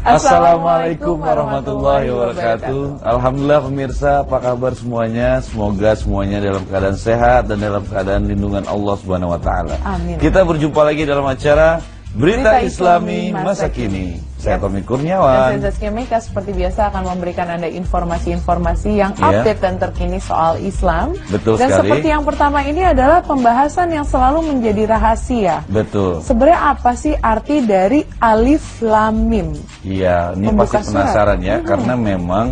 Assalamualaikum warahmatullahi wabarakatuh. Alhamdulillah pemirsa, apa kabar semuanya? Semoga semuanya dalam keadaan sehat dan dalam keadaan lindungan Allah Subhanahu wa taala. Amin. Kita berjumpa lagi dalam acara Berita Islami Masa Kini. Saya Tommy Kurniawan. Dan saya Zaskia Meka seperti biasa akan memberikan Anda informasi-informasi yang update dan terkini soal Islam. Betul dan sekali. Seperti yang pertama ini adalah pembahasan yang selalu menjadi rahasia. Betul. Sebenarnya apa sih arti dari Alif Lam Mim? Iya, ini Pembuka pasti penasaran surat. ya, karena memang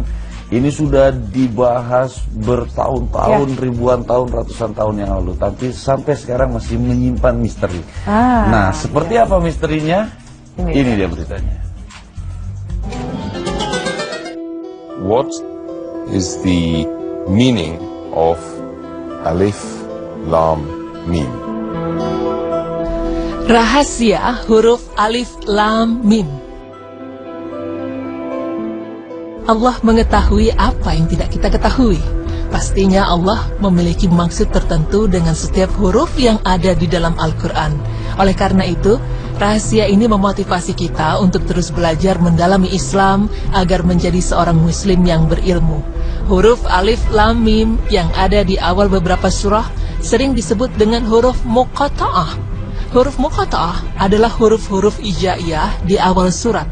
ini sudah dibahas bertahun-tahun, ribuan tahun, ratusan tahun yang lalu, tapi sampai sekarang masih menyimpan misteri. Nah, seperti apa misterinya? Ini dia beritanya. What is the meaning of Alif Lam Mim? Rahasia huruf Alif Lam Mim. Allah mengetahui apa yang tidak kita ketahui. Pastinya Allah memiliki maksud tertentu dengan setiap huruf yang ada di dalam Al-Quran. Oleh karena itu, rahasia ini memotivasi kita untuk terus belajar mendalami Islam agar menjadi seorang muslim yang berilmu. Huruf Alif Lam Mim yang ada di awal beberapa surah sering disebut dengan huruf muqata'ah. Huruf muqata'ah adalah huruf-huruf hijaiyah di awal surat.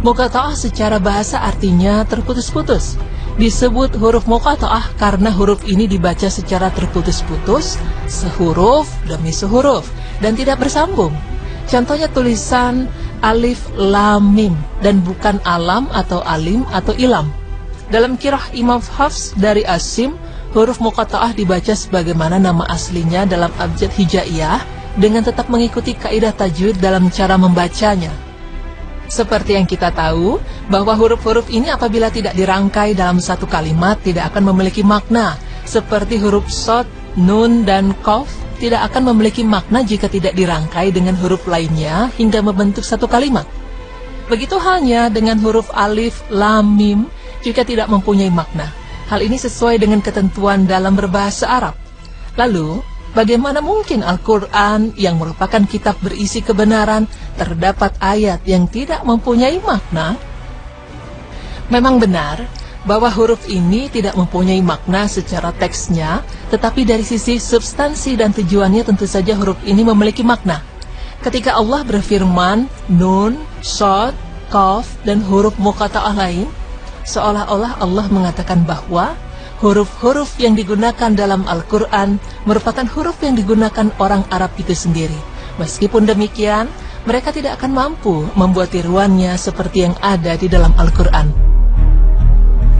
Muqata'ah secara bahasa artinya terputus-putus. Disebut huruf muqata'ah karena huruf ini dibaca secara terputus-putus, sehuruf demi sehuruf, dan tidak bersambung. Contohnya tulisan Alif Lam Mim dan bukan alam atau alim atau ilam. Dalam qiraah Imam Hafs dari Asim, huruf muqata'ah dibaca sebagaimana nama aslinya dalam abjad hijaiyah dengan tetap mengikuti kaidah tajwid dalam cara membacanya. Seperti yang kita tahu, bahwa huruf-huruf ini apabila tidak dirangkai dalam satu kalimat tidak akan memiliki makna. Seperti huruf Shad, Nun, dan Qaf tidak akan memiliki makna jika tidak dirangkai dengan huruf lainnya hingga membentuk satu kalimat. Begitu halnya dengan huruf Alif Lam Mim juga tidak mempunyai makna. Hal ini sesuai dengan ketentuan dalam berbahasa Arab. Lalu, bagaimana mungkin Al-Quran yang merupakan kitab berisi kebenaran terdapat ayat yang tidak mempunyai makna? Memang benar bahwa huruf ini tidak mempunyai makna secara teksnya, tetapi dari sisi substansi dan tujuannya tentu saja huruf ini memiliki makna. Ketika Allah berfirman, Nun, Shad, Qaf, dan huruf muqata'ah lain, seolah-olah Allah mengatakan bahwa huruf-huruf yang digunakan dalam Al-Quran merupakan huruf yang digunakan orang Arab itu sendiri. Meskipun demikian, mereka tidak akan mampu membuat tiruannya seperti yang ada di dalam Al-Quran.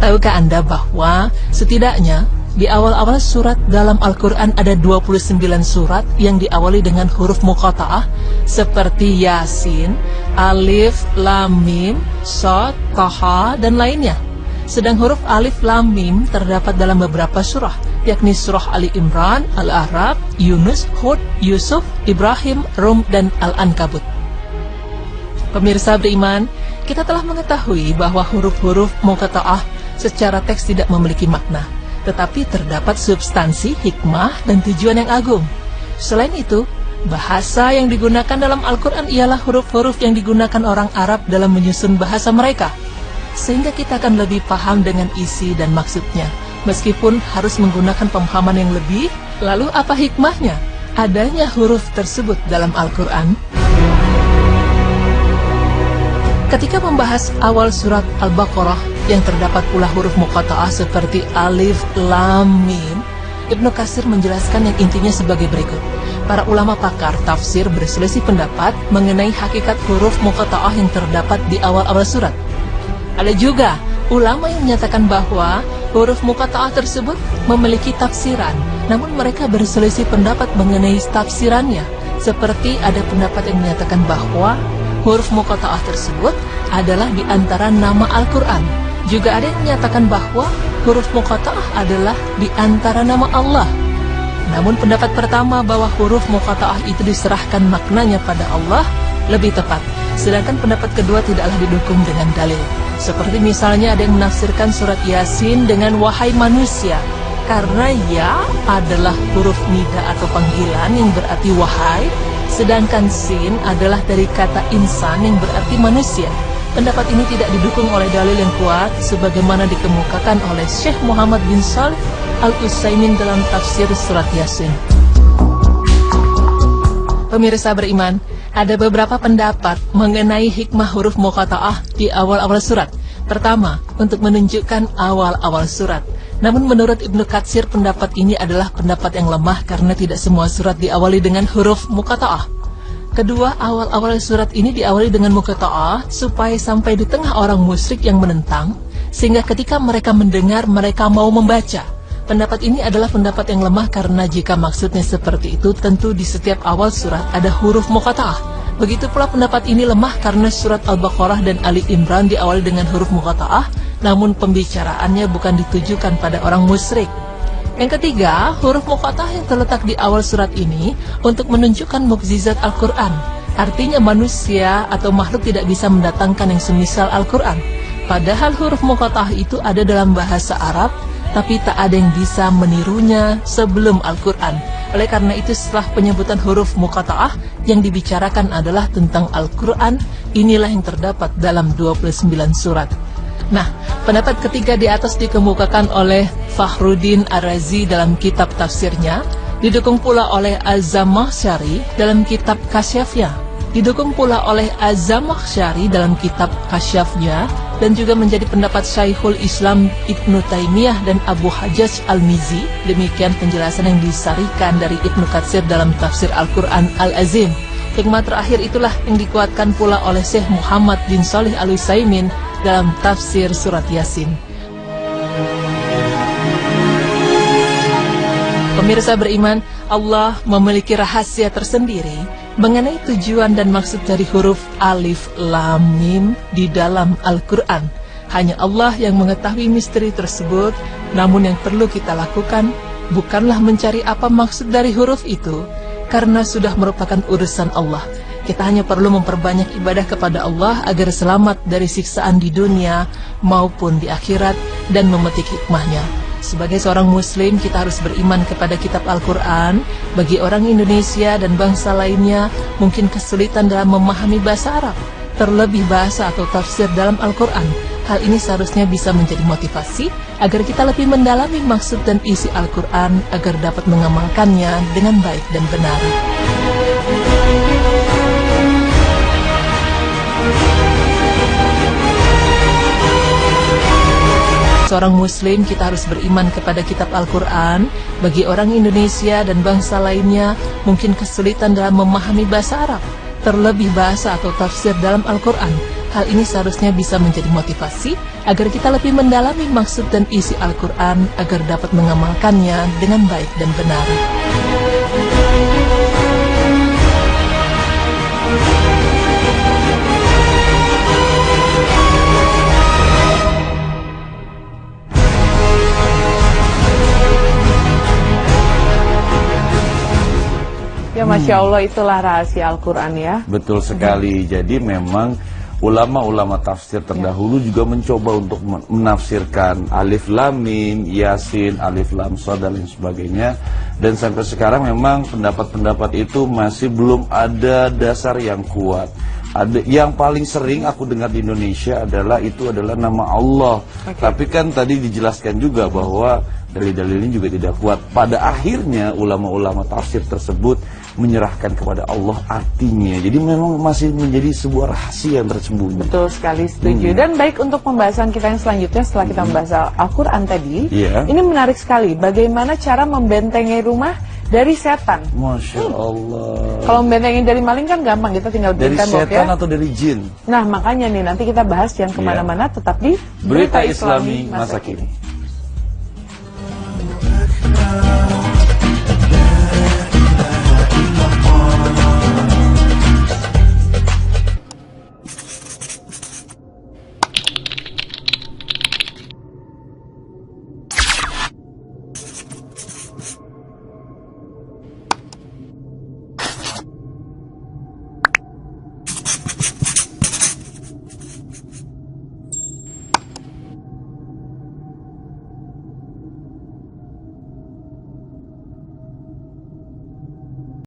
Tahukah Anda bahwa setidaknya di awal-awal surat dalam Al-Quran ada 29 surat yang diawali dengan huruf muqata'ah seperti Yasin, Alif, Lam, Mim, Shad, Taha, dan lainnya. Sedang huruf Alif Lam Mim terdapat dalam beberapa surah, yakni surah Ali Imran, Al-A'raf, Yunus, Hud, Yusuf, Ibrahim, Rum, dan Al-Ankabut. Pemirsa beriman, kita telah mengetahui bahwa huruf-huruf muqata'ah secara teks tidak memiliki makna, tetapi terdapat substansi, hikmah, dan tujuan yang agung. Selain itu, bahasa yang digunakan dalam Al-Quran ialah huruf-huruf yang digunakan orang Arab dalam menyusun bahasa mereka, sehingga kita akan lebih paham dengan isi dan maksudnya, meskipun harus menggunakan pemahaman yang lebih. Lalu apa hikmahnya adanya huruf tersebut dalam Al-Quran? Ketika membahas awal surat Al-Baqarah yang terdapat pula huruf muqata'ah seperti Alif, Lam, Mim, Ibnu Katsir menjelaskan yang intinya sebagai berikut. Para ulama pakar tafsir berselisih pendapat mengenai hakikat huruf muqata'ah yang terdapat di awal-awal surat. Ada juga ulama yang menyatakan bahwa huruf muqata'ah tersebut memiliki tafsiran, namun mereka berselisih pendapat mengenai tafsirannya. Seperti ada pendapat yang menyatakan bahwa huruf muqata'ah tersebut adalah di antara nama Al-Quran. Juga ada yang menyatakan bahwa huruf muqata'ah adalah di antara nama Allah. Namun pendapat pertama bahwa huruf muqata'ah itu diserahkan maknanya pada Allah lebih tepat. Sedangkan pendapat kedua tidaklah didukung dengan dalil. Seperti misalnya ada yang menafsirkan surat Yasin dengan wahai manusia, karena ya adalah huruf nida atau panggilan yang berarti wahai, sedangkan sin adalah dari kata insan yang berarti manusia. pendapat ini tidak didukung oleh dalil yang kuat sebagaimana dikemukakan oleh Syekh Muhammad bin Shalih Al-Utsaimin dalam tafsir surat Yasin. Pemirsa beriman, ada beberapa pendapat mengenai hikmah huruf muqata'ah di awal-awal surat. Pertama, untuk menunjukkan awal-awal surat. Namun menurut Ibnu Katsir, pendapat ini adalah pendapat yang lemah karena tidak semua surat diawali dengan huruf muqata'ah. Kedua, awal-awal surat ini diawali dengan muqata'ah supaya sampai di tengah orang musyrik yang menentang, sehingga ketika mereka mendengar, mereka mau membaca. Pendapat ini adalah pendapat yang lemah karena jika maksudnya seperti itu, tentu di setiap awal surat ada huruf muqata'ah. Begitu pula pendapat ini lemah karena surat Al-Baqarah dan Ali Imran diawali dengan huruf muqata'ah, namun pembicaraannya bukan ditujukan pada orang musyrik. Yang ketiga, huruf muqata'ah yang terletak di awal surat ini untuk menunjukkan mukjizat Al-Quran. Artinya manusia atau makhluk tidak bisa mendatangkan yang semisal Al-Quran. Padahal huruf muqata'ah itu ada dalam bahasa Arab, tapi tak ada yang bisa menirunya sebelum Al-Quran. Oleh karena itu, setelah penyebutan huruf muqata'ah, yang dibicarakan adalah tentang Al-Quran. Inilah yang terdapat dalam 29 surat. Nah, pendapat ketiga di atas dikemukakan oleh Fakhruddin Ar-Razi dalam kitab tafsirnya, didukung pula oleh Az-Zamakhsyari dalam kitab Kasyafnya, didukung pula oleh Az-Zamakhsyari dalam kitab Kasyafnya, dan juga menjadi pendapat Syekhul Islam Ibnu Taimiyah dan Abu Hajjaj Al-Mizzi. Demikian penjelasan yang disarikan dari Ibnu Katsir dalam tafsir Al-Quran Al-Azim. Hikmah terakhir itulah yang dikuatkan pula oleh Syekh Muhammad bin Shalih Al-Utsaimin dalam tafsir surat Yasin. Pemirsa beriman, Allah memiliki rahasia tersendiri mengenai tujuan dan maksud dari huruf Alif Lam Mim di dalam Al-Quran. Hanya Allah yang mengetahui misteri tersebut, namun yang perlu kita lakukan bukanlah mencari apa maksud dari huruf itu, karena sudah merupakan urusan Allah. Kita hanya perlu memperbanyak ibadah kepada Allah agar selamat dari siksaan di dunia maupun di akhirat dan memetik hikmahnya. Sebagai seorang muslim, kita harus beriman kepada kitab Al-Quran. Bagi orang Indonesia dan bangsa lainnya, mungkin kesulitan dalam memahami bahasa Arab, terlebih bahasa atau tafsir dalam Al-Quran. Hal ini seharusnya bisa menjadi motivasi agar kita lebih mendalami maksud dan isi Al-Quran agar dapat mengamalkannya dengan baik dan benar. Seorang muslim, kita harus beriman kepada kitab Al-Quran. Bagi orang Indonesia dan bangsa lainnya, mungkin kesulitan dalam memahami bahasa Arab, terlebih bahasa atau tafsir dalam Al-Quran. Hal ini seharusnya bisa menjadi motivasi agar kita lebih mendalami maksud dan isi Al-Quran agar dapat mengamalkannya dengan baik dan benar. Ya, Masya Allah, itulah rahasia Al-Quran ya. Betul sekali. Jadi memang ulama-ulama tafsir terdahulu juga mencoba untuk menafsirkan Alif Lam Mim, Yasin, Alif Lam Shad dan lain sebagainya. Dan sampai sekarang memang pendapat-pendapat itu masih belum ada dasar yang kuat. Ada yang paling sering aku dengar di Indonesia adalah nama Allah. Tapi kan tadi dijelaskan juga bahwa dalil-dalil ini juga tidak kuat. Pada akhirnya ulama-ulama tafsir tersebut menyerahkan kepada Allah artinya. Jadi memang masih menjadi sebuah rahasia yang tersembunyi. Betul sekali, setuju. Dan baik, untuk pembahasan kita yang selanjutnya setelah kita membahas Al-Quran tadi, ini menarik sekali. Bagaimana cara membentengi rumah dari setan? Masya Allah. Kalau membentengi dari maling kan gampang, kita tinggal bikin tembok ya. Dari setan atau dari jin? Nah, makanya nih nanti kita bahas yang kemana-mana, tetap di Berita Islami Masa Kini.